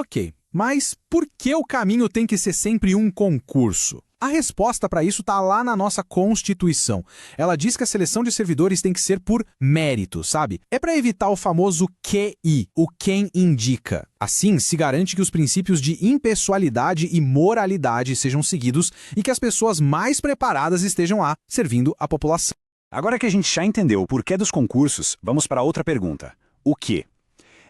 Ok, mas por que o caminho tem que ser sempre um concurso? A resposta para isso está lá na nossa Constituição. Ela diz que a seleção de servidores tem que ser por mérito, sabe? É para evitar o famoso QI, o quem indica. Assim, se garante que os princípios de impessoalidade e moralidade sejam seguidos e que as pessoas mais preparadas estejam lá, servindo a população. Agora que a gente já entendeu o porquê dos concursos, vamos para outra pergunta. O quê?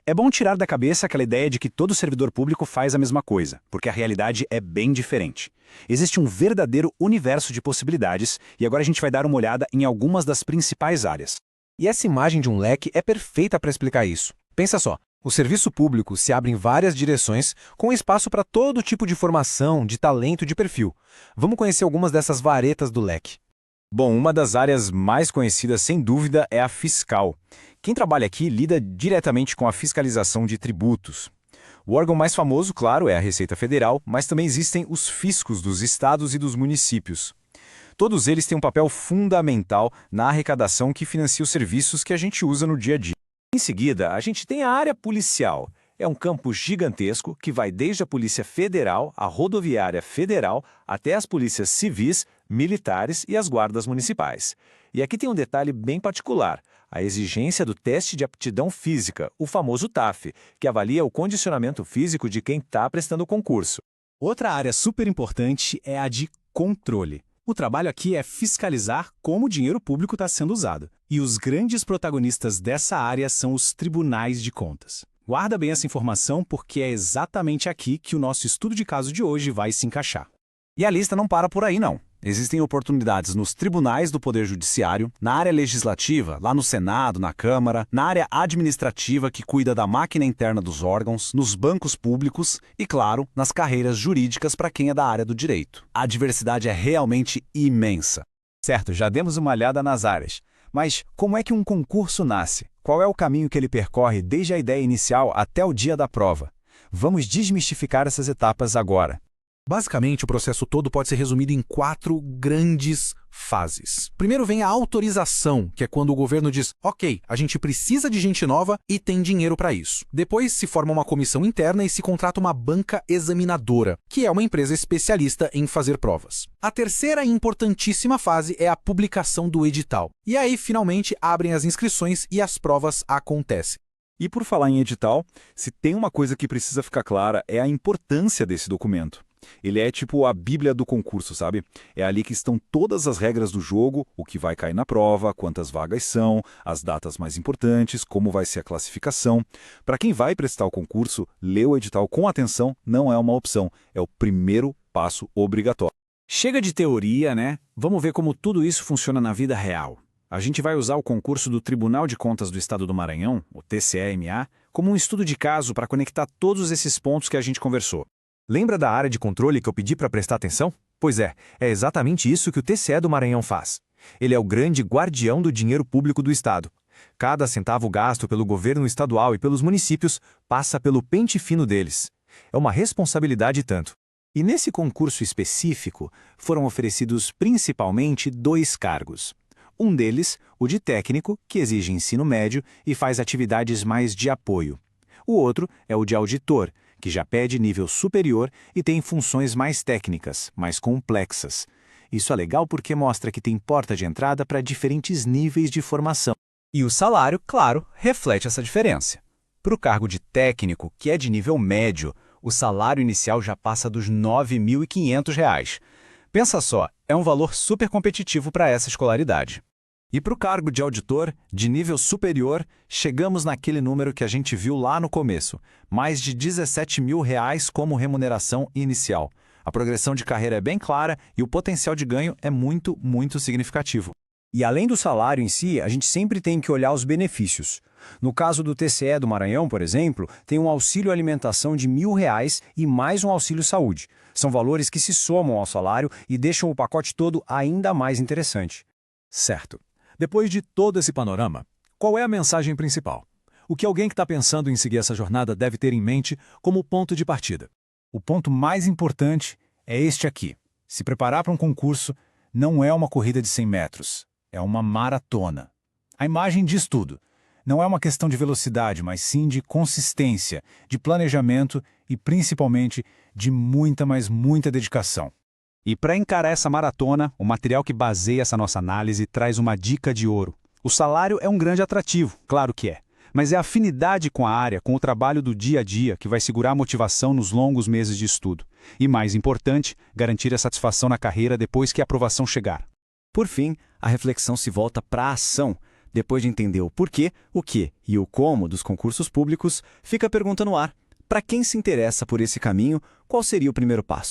É bom tirar da cabeça aquela ideia de que todo servidor público faz a mesma coisa, porque a realidade é bem diferente. Existe um verdadeiro universo de possibilidades e agora a gente vai dar uma olhada em algumas das principais áreas. E essa imagem de um leque é perfeita para explicar isso. Pensa só, o serviço público se abre em várias direções, com espaço para todo tipo de formação, de talento e de perfil. Vamos conhecer algumas dessas varetas do leque. Bom, uma das áreas mais conhecidas, sem dúvida, é a fiscal. Quem trabalha aqui lida diretamente com a fiscalização de tributos. O órgão mais famoso, claro, é a Receita Federal, mas também existem os fiscos dos estados e dos municípios. Todos eles têm um papel fundamental na arrecadação que financia os serviços que a gente usa no dia a dia. Em seguida, a gente tem a área policial. É um campo gigantesco que vai desde a Polícia Federal, a Rodoviária Federal, até as polícias civis, militares e as guardas municipais. E aqui tem um detalhe bem particular, a exigência do teste de aptidão física, o famoso TAF, que avalia o condicionamento físico de quem está prestando o concurso. Outra área super importante é a de controle. O trabalho aqui é fiscalizar como o dinheiro público está sendo usado. E os grandes protagonistas dessa área são os tribunais de contas. Guarda bem essa informação porque é exatamente aqui que o nosso estudo de caso de hoje vai se encaixar. E a lista não para por aí, não. Existem oportunidades nos tribunais do Poder Judiciário, na área legislativa, lá no Senado, na Câmara, na área administrativa que cuida da máquina interna dos órgãos, nos bancos públicos e, claro, nas carreiras jurídicas para quem é da área do direito. A diversidade é realmente imensa. Certo, já demos uma olhada nas áreas. Mas como é que um concurso nasce? Qual é o caminho que ele percorre desde a ideia inicial até o dia da prova? Vamos desmistificar essas etapas agora. Basicamente, o processo todo pode ser resumido em 4 grandes fases. Primeiro vem a autorização, que é quando o governo diz, ok, a gente precisa de gente nova e tem dinheiro para isso. Depois se forma uma comissão interna e se contrata uma banca examinadora, que é uma empresa especialista em fazer provas. A terceira e importantíssima fase é a publicação do edital. E aí, finalmente, abrem as inscrições e as provas acontecem. E por falar em edital, se tem uma coisa que precisa ficar clara é a importância desse documento. Ele é tipo a bíblia do concurso, sabe? É ali que estão todas as regras do jogo, o que vai cair na prova, quantas vagas são, as datas mais importantes, como vai ser a classificação. Para quem vai prestar o concurso, ler o edital com atenção não é uma opção, é o primeiro passo obrigatório. Chega de teoria, né? Vamos ver como tudo isso funciona na vida real. A gente vai usar o concurso do Tribunal de Contas do Estado do Maranhão, o TCE-MA, como um estudo de caso para conectar todos esses pontos que a gente conversou. Lembra da área de controle que eu pedi para prestar atenção? Pois é exatamente isso que o TCE do Maranhão faz. Ele é o grande guardião do dinheiro público do Estado. Cada centavo gasto pelo governo estadual e pelos municípios passa pelo pente fino deles. É uma responsabilidade e tanto. E nesse concurso específico, foram oferecidos principalmente 2 cargos. Um deles, o de técnico, que exige ensino médio e faz atividades mais de apoio. O outro é o de auditor, que já pede nível superior e tem funções mais técnicas, mais complexas. Isso é legal porque mostra que tem porta de entrada para diferentes níveis de formação. E o salário, claro, reflete essa diferença. Para o cargo de técnico, que é de nível médio, o salário inicial já passa dos R$ 9.500. Pensa só, é um valor super competitivo para essa escolaridade. E para o cargo de auditor, de nível superior, chegamos naquele número que a gente viu lá no começo, mais de R$ 17.000 como remuneração inicial. A progressão de carreira é bem clara e o potencial de ganho é muito, muito significativo. E além do salário em si, a gente sempre tem que olhar os benefícios. No caso do TCE do Maranhão, por exemplo, tem um auxílio alimentação de R$ 1.000 e mais um auxílio saúde. São valores que se somam ao salário e deixam o pacote todo ainda mais interessante. Certo. Depois de todo esse panorama, qual é a mensagem principal? O que alguém que está pensando em seguir essa jornada deve ter em mente como ponto de partida? O ponto mais importante é este aqui. Se preparar para um concurso não é uma corrida de 100 metros, é uma maratona. A imagem diz tudo. Não é uma questão de velocidade, mas sim de consistência, de planejamento e, principalmente, de muita, mas muita dedicação. E para encarar essa maratona, o material que baseia essa nossa análise traz uma dica de ouro. O salário é um grande atrativo, claro que é. Mas é a afinidade com a área, com o trabalho do dia a dia, que vai segurar a motivação nos longos meses de estudo. E, mais importante, garantir a satisfação na carreira depois que a aprovação chegar. Por fim, a reflexão se volta para a ação. Depois de entender o porquê, o que e o como dos concursos públicos, fica a pergunta no ar. Para quem se interessa por esse caminho, qual seria o primeiro passo?